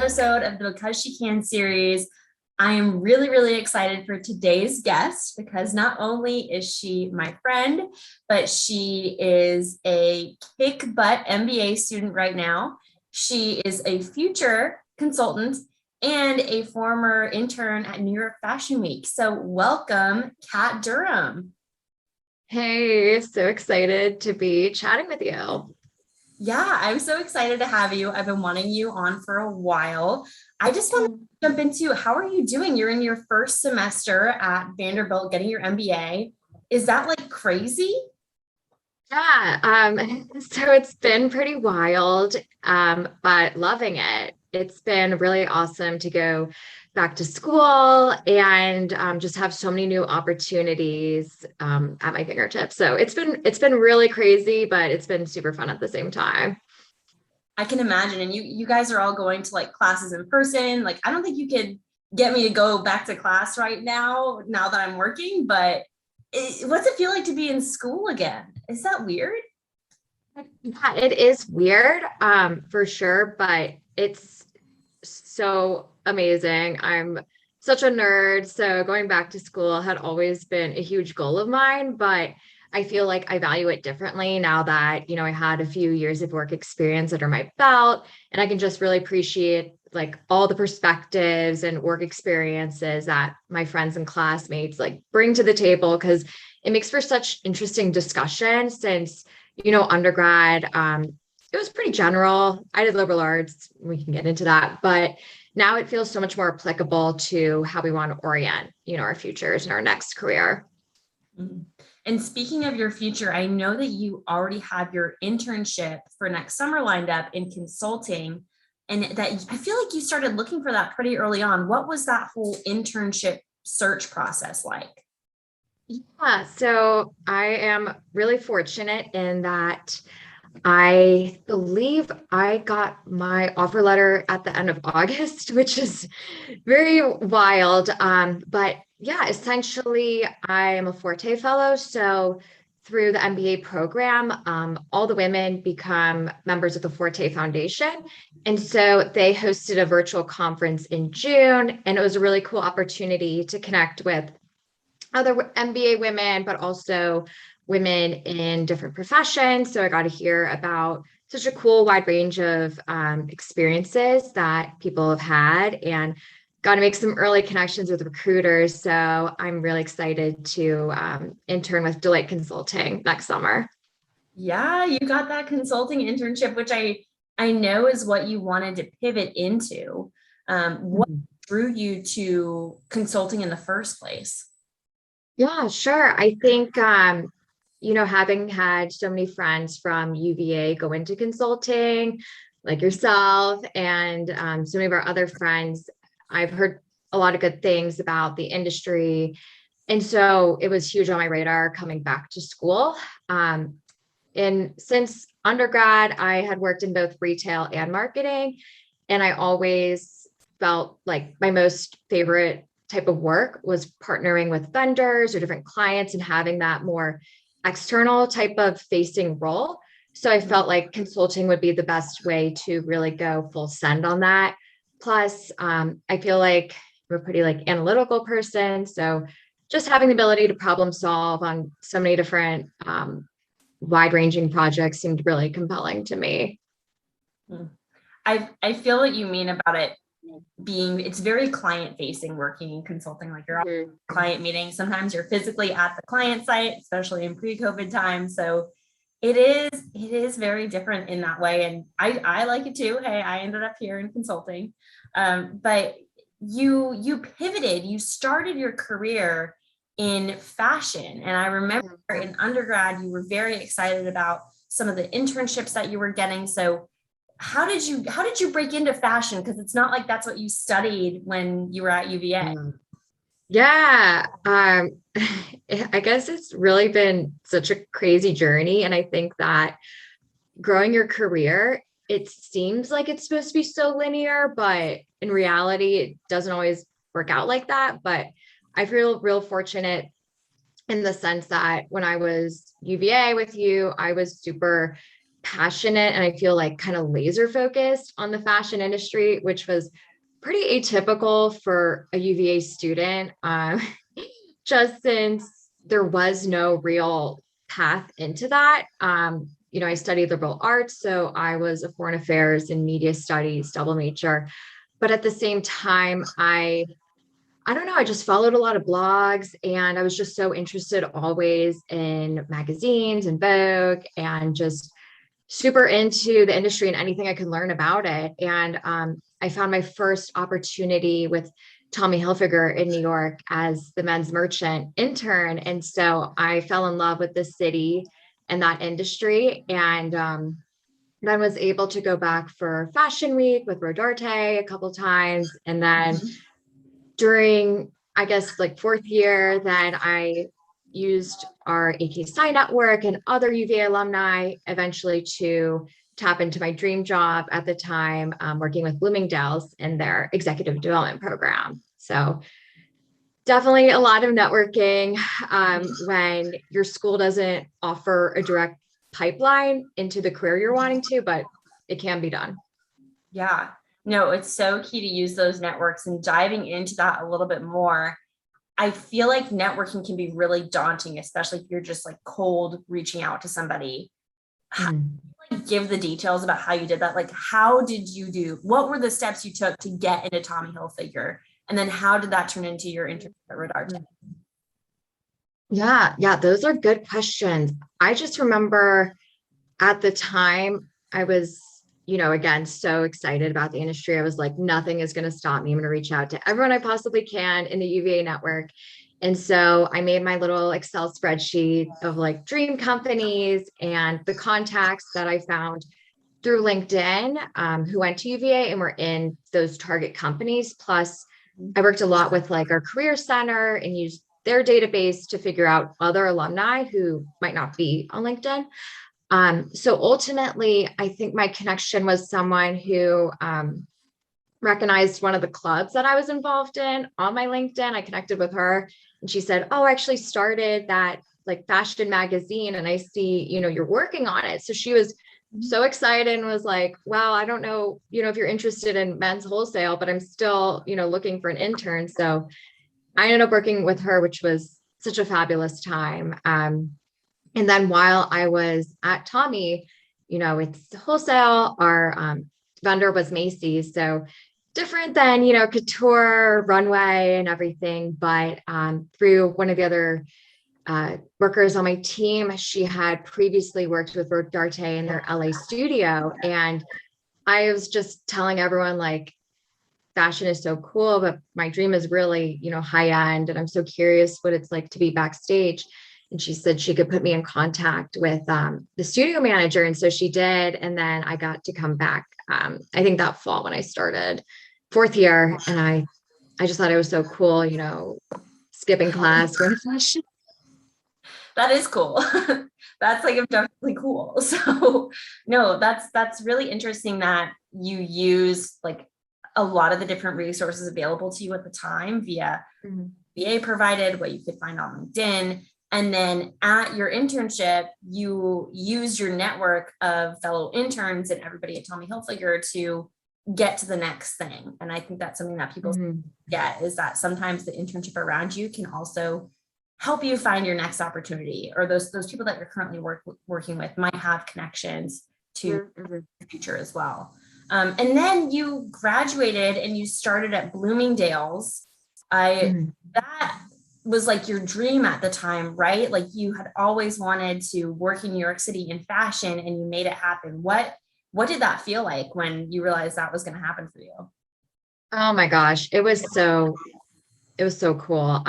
episode of the Because She Can series. I am really, really excited for today's guest because not only is she my friend, but she is a kick butt MBA student right now. She is a future consultant and a former intern at New York Fashion Week. So welcome, Kat Durham. Hey, so excited to be chatting with you. Yeah, I'm so excited to have you. I've been wanting you on for a while. I just want to jump into how are you doing? You're in your first semester at Vanderbilt getting your MBA. Is that like crazy? Yeah, so it's been pretty wild, but loving it. It's been really awesome to go back to school and just have so many new opportunities at my fingertips. So it's been really crazy, but it's been super fun at the same time. I can imagine. And you guys are all going to like classes in person. Like, I don't think you could get me to go back to class right now that I'm working, but what's it feel like to be in school again? Is that weird? Yeah, it is weird, for sure, but it's so amazing. I'm such a nerd, so going back to school had always been a huge goal of mine, but I feel like I value it differently now that, I had a few years of work experience under my belt, and I can just really appreciate like all the perspectives and work experiences that my friends and classmates like bring to the table because it makes for such interesting discussion since undergrad, it was pretty general. I did liberal arts. We can get into that, but now it feels so much more applicable to how we want to orient, our futures and our next career. Mhm. And speaking of your future, I know that you already have your internship for next summer lined up in consulting, and that I feel like you started looking for that pretty early on. What was that whole internship search process like? Yeah, so I am really fortunate in that I believe I got my offer letter at the end of August, which is very wild. But yeah, essentially, I am a Forte Fellow. So through the MBA program, all the women become members of the Forte Foundation. And so they hosted a virtual conference in June, and it was a really cool opportunity to connect with other MBA women, but also women in different professions. So I got to hear about such a cool wide range of experiences that people have had and got to make some early connections with recruiters. So I'm really excited to intern with Deloitte Consulting next summer. Yeah, you got that consulting internship, which I know is what you wanted to pivot into. What Mhm. drew you to consulting in the first place? Yeah, sure. I think, having had so many friends from UVA go into consulting, like yourself, and so many of our other friends, I've heard a lot of good things about the industry. And so it was huge on my radar coming back to school. Um, and since undergrad, I had worked in both retail and marketing, and I always felt like my most favorite type of work was partnering with vendors or different clients and having that more external type of facing role. So I felt like consulting would be the best way to really go full send on that. Plus, I feel like I'm a pretty like analytical person. So just having the ability to problem solve on so many different wide ranging projects seemed really compelling to me. Hmm. I feel what you mean about it being it's very client facing working in consulting, like you're at Mhm. client meetings. Sometimes you're physically at the client site, especially in pre-COVID times. So it is very different in that way. And I like it too. Hey, I ended up here in consulting. But you pivoted, you started your career in fashion. And I remember in undergrad, you were very excited about some of the internships that you were getting. So how did you break into fashion? Because it's not like that's what you studied when you were at UVA. Yeah, I guess it's really been such a crazy journey. And I think that growing your career, it seems like it's supposed to be so linear, but in reality, it doesn't always work out like that. But I feel real fortunate in the sense that when I was UVA with you, I was super passionate and I feel like kind of laser focused on the fashion industry, which was pretty atypical for a UVA student, just since there was no real path into that. I studied liberal arts, so I was a foreign affairs and media studies double major. But at the same time, I don't know, I just followed a lot of blogs and I was just so interested always in magazines and Vogue and just super into the industry and anything I could learn about it. And I found my first opportunity with Tommy Hilfiger in New York as the men's merchant intern. And so I fell in love with the city and that industry. And then was able to go back for Fashion Week with Rodarte a couple times. And then during, I guess, like fourth year, then I used our AK Psi network and other UVA alumni eventually to tap into my dream job at the time, working with Bloomingdale's in their executive development program. So definitely a lot of networking when your school doesn't offer a direct pipeline into the career you're wanting to, but it can be done. Yeah, no, it's so key to use those networks, and diving into that a little bit more. I feel like networking can be really daunting, especially if you're just like cold reaching out to somebody. Like, give the details about how you did that. Like, how did you what were the steps you took to get into Tommy Hilfiger? And then how did that turn into your internship at Rodarte? Yeah, those are good questions. I just remember at the time I was, again, so excited about the industry. I was like, nothing is going to stop me. I'm going to reach out to everyone I possibly can in the UVA network. And so I made my little Excel spreadsheet of like dream companies and the contacts that I found through LinkedIn who went to UVA and were in those target companies. Plus, I worked a lot with like our career center and used their database to figure out other alumni who might not be on LinkedIn. So ultimately, I think my connection was someone who recognized one of the clubs that I was involved in on my LinkedIn. I connected with her and she said, "Oh, I actually started that like fashion magazine and I see, you're working on it." So she was so excited and was like, "Wow, I don't know, if you're interested in men's wholesale, but I'm still, looking for an intern." So I ended up working with her, which was such a fabulous time. And then while I was at Tommy, it's wholesale, our vendor was Macy's. So different than, couture, runway and everything. But through one of the other workers on my team, she had previously worked with Rodarte in their LA studio. And I was just telling everyone like, fashion is so cool, but my dream is really, high end. And I'm so curious what it's like to be backstage. And she said she could put me in contact with the studio manager. And so she did. And then I got to come back, I think that fall when I started fourth year. And I just thought it was so cool, skipping class, going to fashion. That is cool. That's like definitely cool. So no, that's really interesting that you use like a lot of the different resources available to you at the time via VA provided, what you could find on LinkedIn. And then at your internship, you use your network of fellow interns and everybody at Tommy Hilfiger to get to the next thing. And I think that's something that people get, is that sometimes the internship around you can also help you find your next opportunity, or those people that you're currently working with might have connections to the future as well. And then you graduated and you started at Bloomingdale's. That was like your dream at the time, right? Like you had always wanted to work in New York City in fashion and you made it happen. What did that feel like when you realized that was going to happen for you? Oh my gosh, it was so cool.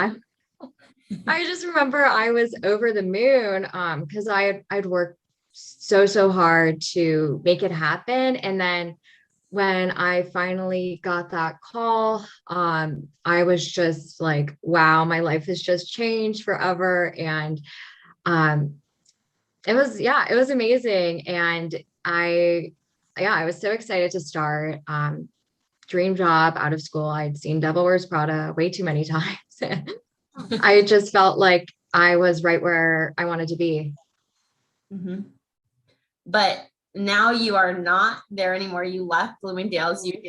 I just remember I was over the moon because I'd worked so hard to make it happen. And then when I finally got that call, I was just like, wow, my life has just changed forever. And it was amazing. And I was so excited to start. Dream job out of school. I'd seen Devil Wears Prada way too many times. I just felt like I was right where I wanted to be. But now you are not there anymore. You left Bloomingdale's. You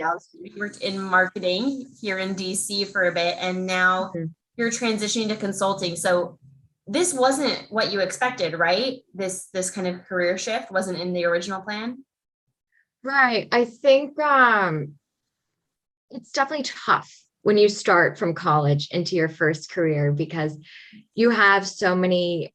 worked in marketing here in DC for a bit, and now you're transitioning to consulting. So this wasn't what you expected, right? This kind of career shift wasn't in the original plan. Right. I think it's definitely tough when you start from college into your first career because you have so many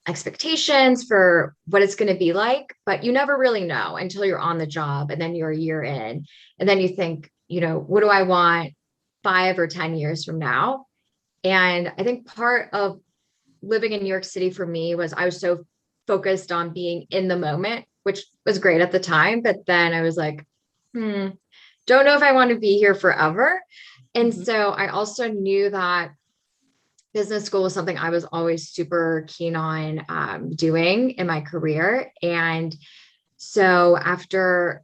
expectations for what it's going to be like, but you never really know until you're on the job and then you're a year in. And then you think, what do I want 5 or 10 years from now? And I think part of living in New York City for me was I was so focused on being in the moment, which was great at the time. But then I was like, don't know if I want to be here forever. And so I also knew that business school was something I was always super keen on doing in my career. And so after,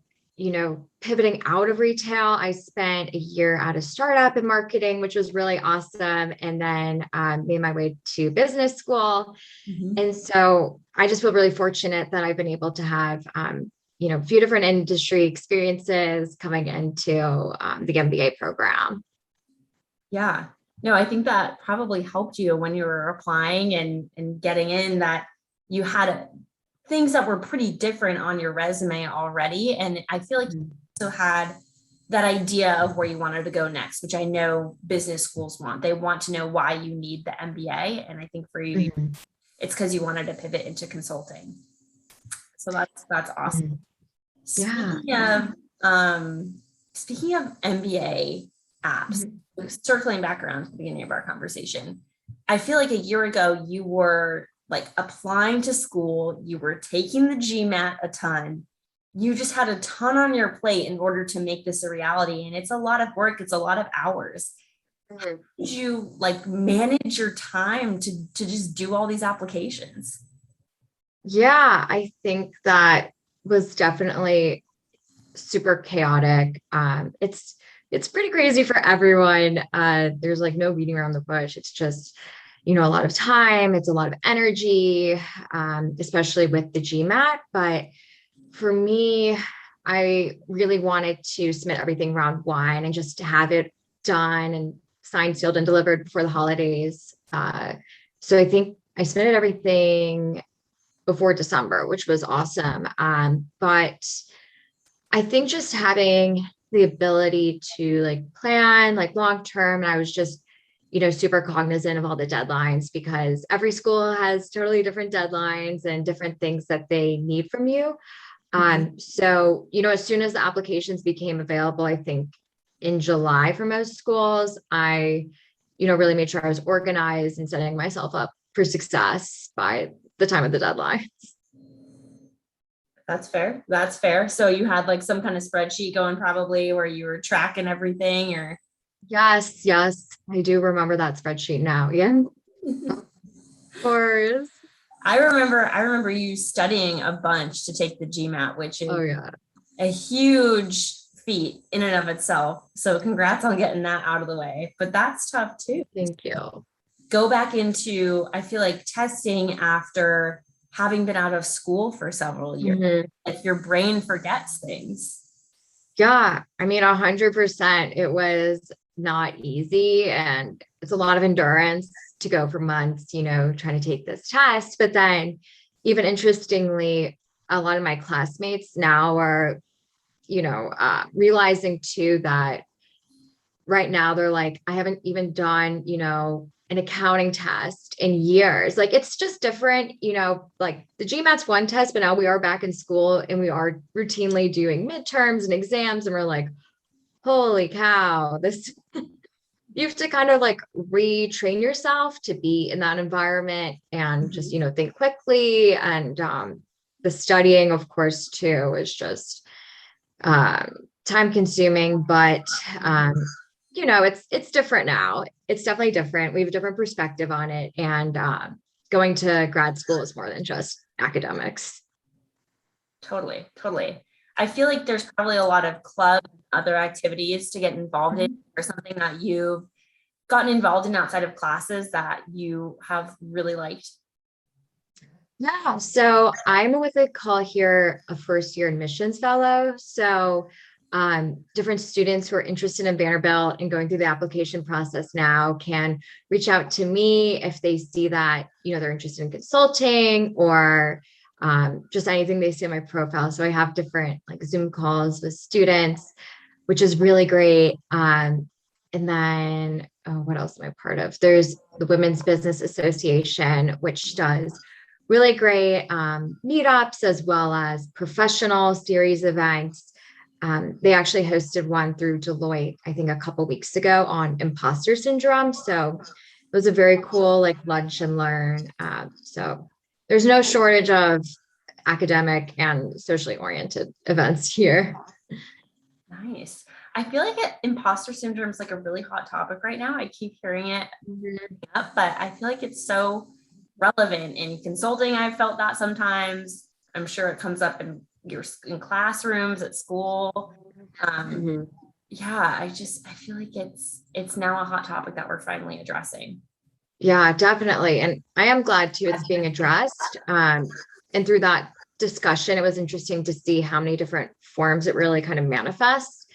pivoting out of retail, I spent a year at a startup in marketing, which was really awesome. And then made my way to business school. And so I just feel really fortunate that I've been able to have, a few different industry experiences coming into the MBA program. Yeah. No, I think that probably helped you when you were applying and getting in, that you had things that were pretty different on your resume already. And I feel like you also had that idea of where you wanted to go next, which I know business schools want. They want to know why you need the MBA. And I think for you, it's because you wanted to pivot into consulting. So that's awesome. Yeah. Speaking of MBA apps, circling back around to the beginning of our conversation, I feel like a year ago you were like applying to school, you were taking the GMAT a ton, you just had a ton on your plate in order to make this a reality. And it's a lot of work, it's a lot of hours. How did you like manage your time to just do all these applications? Yeah, I think that was definitely super chaotic. It's pretty crazy for everyone. There's like no beating around the bush. It's just, a lot of time. It's a lot of energy, especially with the GMAT. But for me, I really wanted to submit everything round one and just to have it done and signed, sealed, and delivered before the holidays. So I think I submitted everything before December, which was awesome. But I think just having the ability to like plan like long term, and I was just, super cognizant of all the deadlines because every school has totally different deadlines and different things that they need from you. So, as soon as the applications became available, I think in July for most schools, I, really made sure I was organized and setting myself up for success by the time of the deadline. That's fair. That's fair. So you had like some kind of spreadsheet going probably where you were tracking everything or. Yes. I do remember that spreadsheet now. Yeah. Of course. I remember you studying a bunch to take the GMAT, which is a huge feat in and of itself. So congrats on getting that out of the way, but that's tough too. Thank you. Go back into, I feel like testing after having been out of school for several years, like your brain forgets things. Yeah. I mean, 100%. It was not easy and it's a lot of endurance to go for months, trying to take this test. But then even interestingly, a lot of my classmates now are, realizing too that right now they're like, I haven't even done, an accounting test in years. Like it's just different, like the GMAT's one test, but now we are back in school and we are routinely doing midterms and exams. And we're like, holy cow, this, you have to kind of like retrain yourself to be in that environment and just, think quickly. And the studying, of course, too, is just time consuming, but it's different now. It's definitely different. We have a different perspective on it. And going to grad school is more than just academics. Totally. I feel like there's probably a lot of club other activities to get involved in, or something that you've gotten involved in outside of classes that you have really liked. Yeah, so I'm with a call here, a first year admissions fellow. So different students who are interested in Vanderbilt and going through the application process now can reach out to me if they see that, they're interested in consulting or just anything they see on my profile. So I have different like Zoom calls with students, which is really great. And then what else am I part of? There's the Women's Business Association, which does really great meetups as well as professional series events. They actually hosted one through Deloitte, I think a couple weeks ago on imposter syndrome. So it was a very cool like lunch and learn. So there's no shortage of academic and socially oriented events here. Nice. I feel like imposter syndrome is like a really hot topic right now. I keep hearing it up, but I feel like it's so relevant in consulting. I've felt that sometimes. I'm sure it comes up in classrooms at school. Mhm. Yeah, I feel like it's now a hot topic that we're finally addressing. Yeah, definitely. And I am glad too it's being addressed. And through that discussion, it was interesting to see how many different forms it really kind of manifests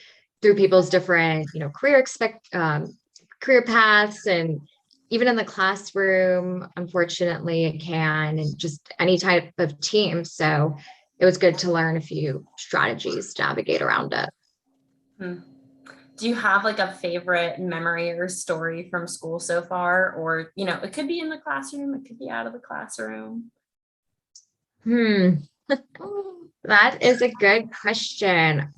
through people's different, career paths and even in the classroom, unfortunately, it can, and just any type of team. So it was good to learn a few strategies to navigate around it. Hmm. Do you have like a favorite memory or story from school so far? Or, it could be in the classroom, it could be out of the classroom. Hmm. That is a good question.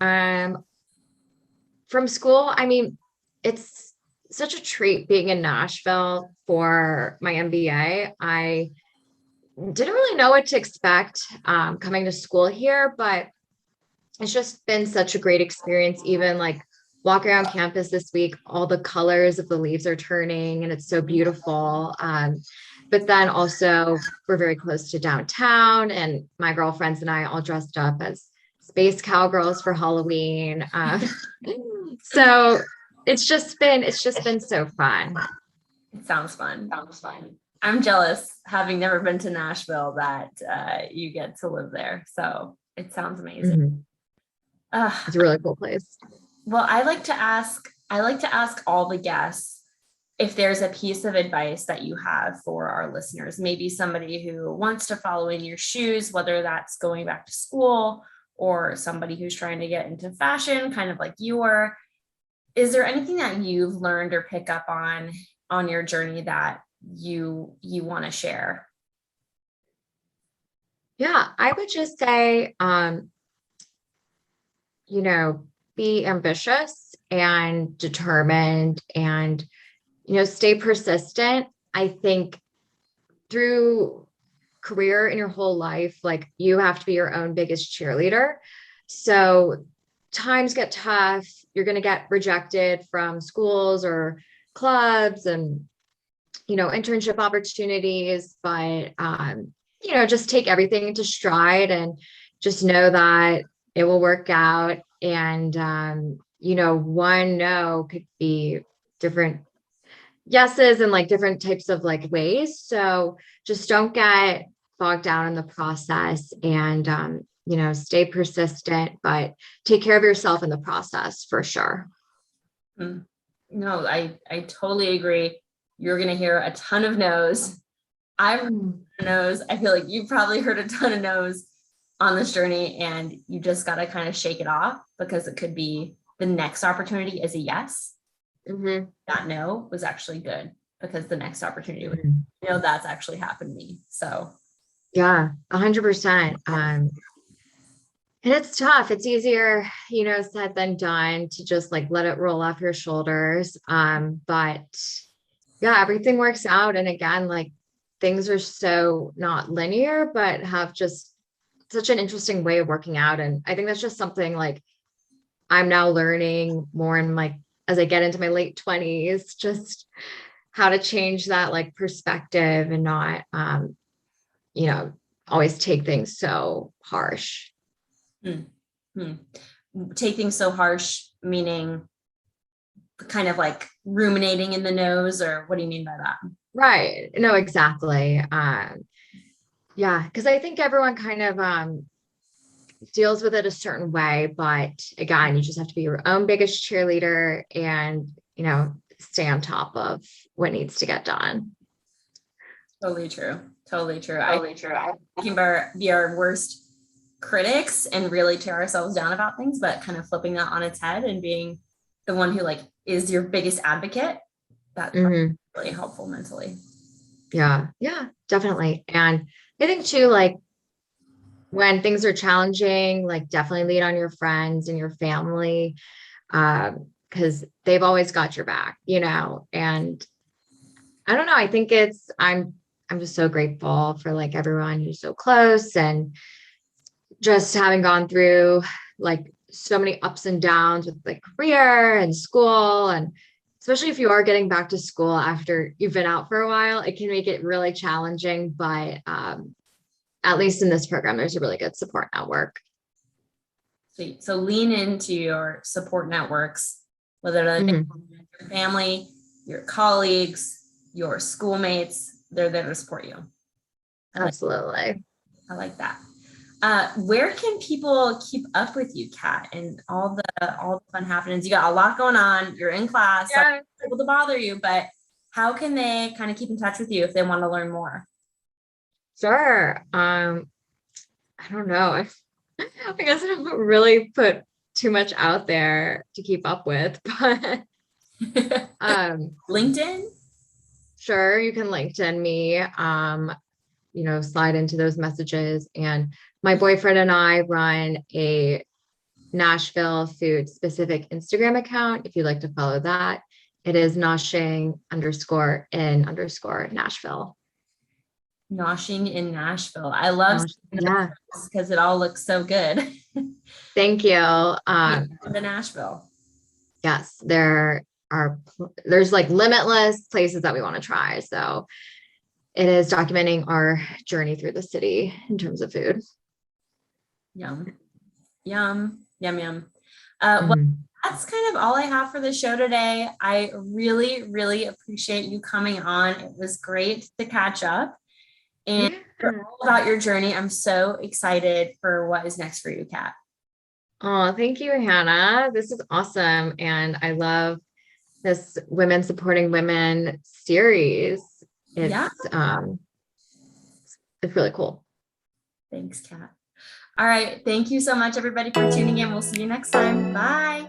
From school, I mean, it's such a treat being in Nashville for my MBA. I didn't really know what to expect coming to school here, but it's just been such a great experience. Even like walking around campus this week, all the colors of the leaves are turning and it's so beautiful. But then also, we're very close to downtown, and my girlfriends and I all dressed up as space cowgirls for Halloween. So it's just been so fun. It sounds fun. I'm jealous, having never been to Nashville, that you get to live there. So it sounds amazing. Mhm. Uh, It's a really cool place. well, I like to ask all the guests if there's a piece of advice that you have for our listeners, maybe somebody who wants to follow in your shoes, whether that's going back to school or somebody who's trying to get into fashion, kind of like you were. Is there anything that you've learned or pick up on your journey that you want to share? Yeah, I would just say, you know, be ambitious and determined and, stay persistent. I think through career in your whole life, like you have to be your own biggest cheerleader. So times get tough. You're going to get rejected from schools or clubs and, internship opportunities, but, just take everything into stride and just know that it will work out. And, one no could be different yeses and like different types of like ways. So just don't get bogged down in the process and, stay persistent, but take care of yourself in the process for sure. Hmm. No, I totally agree. You're gonna hear a ton of no's. I've heard no's. I feel like you've probably heard a ton of no's on this journey, and you just gotta kind of shake it off, because it could be the next opportunity is a yes. Mhm. That no was actually good, because the next opportunity was, Mhm. that's actually happened to me. So Yeah, 100%. And it's tough. It's easier, said than done to just like let it roll off your shoulders. But yeah, everything works out. And again, like things are so not linear, but have just such an interesting way of working out. And I think that's just something like I'm now learning more in like as I get into my late 20s, just how to change that like perspective and not you know, always take things so harsh. hmm, hmm. Take things so harsh, meaning kind of like ruminating in the nose, or what do you mean by that? Right. No, exactly. Yeah, because I think everyone kind of deals with it a certain way, but again, you just have to be your own biggest cheerleader and, stay on top of what needs to get done. Totally true. Totally true. I Totally true. can be our worst critics and really tear ourselves down about things, but kind of flipping that on its head and being the one who like is your biggest advocate, that's Mhm. really helpful mentally. Yeah, definitely. And I think too, like when things are challenging, like definitely lean on your friends and your family, because they've always got your back, and I don't know. I think I'm just so grateful for like everyone who's so close and just having gone through like so many ups and downs with like career and school, and especially if you are getting back to school after you've been out for a while, it can make it really challenging. But at least in this program, there's a really good support network. So lean into your support networks, whether that's Mhm. your family, your colleagues, your schoolmates, they're there to support you. Absolutely. I like that. Where can people keep up with you, Kat, and all the fun happenings? You got a lot going on. You're in class, so I'm Yeah, not able to bother you, but how can they kind of keep in touch with you if they want to learn more? sure. I don't know. I guess I haven't really put too much out there to keep up with, but LinkedIn? sure, you can LinkedIn me, slide into those messages. And my boyfriend and I run a Nashville food specific Instagram account. If you'd like to follow that, it is noshing_in_Nashville. Noshing in Nashville. I love Yeah, because it all looks so good. thank you. The Nashville. Yes, there's like limitless places that we want to try. So it is documenting our journey through the city in terms of food. Yum, yum, yum, yum. Well, Mhm. that's kind of all I have for the show today. I really, really appreciate you coming on. It was great to catch up and Yeah. hear all about your journey. I'm so excited for what is next for you, Kat. Oh, thank you, Hannah. This is awesome. And I love this Women Supporting Women series. Yeah, It's really cool. thanks, Kat. All right. Thank you so much, everybody, for tuning in. We'll see you next time. Bye.